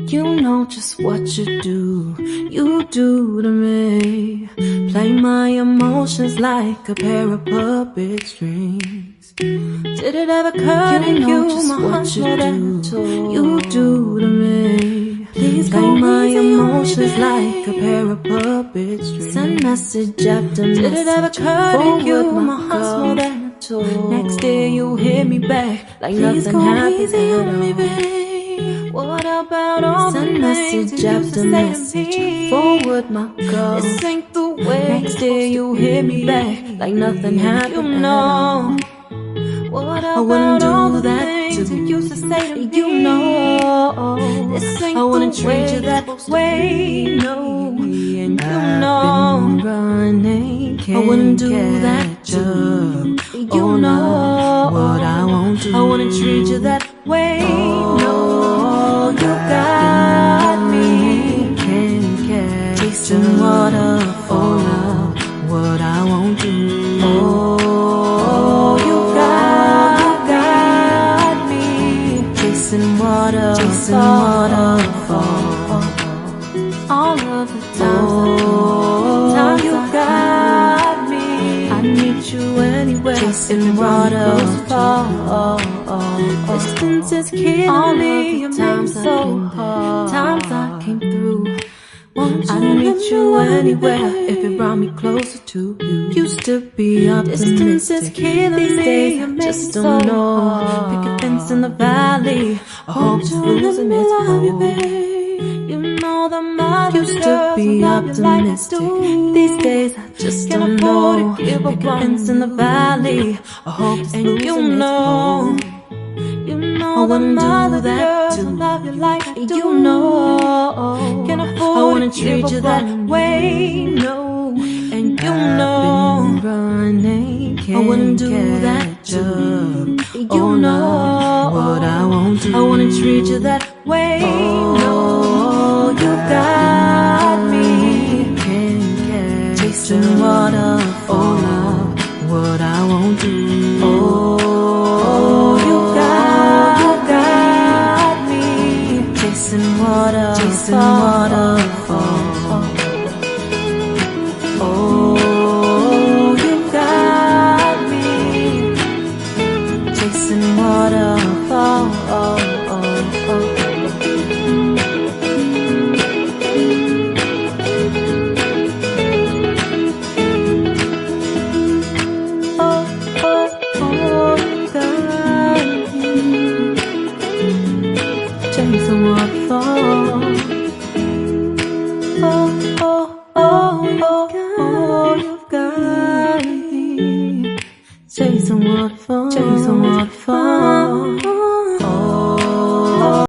You know just what you do to me. Play my emotions like a pair of puppet strings. Did it ever occur to you my heart's more than a toy? You do to me. Please play my emotions like a pair of puppet strings. Send message after message. Did it ever occur to you my heart's more than a toy? Next day you hit me back like nothing happened at all. What about all Send the message after message, forward my call. This ain't the way. Next day you hit me back like nothing happened. You know. What I wouldn't about do that things to you used to say to me? you know. This ain't I wouldn't the treat way you that way. No, and you know. I've been running, I wouldn't do that to you. you Oh, know what I won't do. I wouldn't treat you that way. Oh, no, you got me. Can't catch Chasing water for love. What I won't do. Oh, you got me. Chasing water for all of the times you got me. I need you anywhere. Chasing water for distance is killing me. It makes so hard. Times I came through. I need you anywhere. If it brought me closer to you. Used to be optimistic. Distance is killing These me. days I It just makes don't so know. hard. Pick a fence in the valley. I hope it's losing its hold. You know the mother Used to be optimistic. These days I just don't know. Pick a Pick a fence in the valley. I hope it's and losing you its know. hold. You know I wouldn't the do mother that girls to love you like I do. you know. Can I afford wouldn't to give treat you up that that way. No, and you know I've been running, I wouldn't do can't that catch to up. you. Oh, know what I won't do. I wouldn't treat you that way. No, you got me. Can't catch Chasing water for love. What I won't do. Oh, you got me. Chasing water for. Oh, you got me. Chasing water for. Chasing waterfall. You've got me. Chasing waterfall.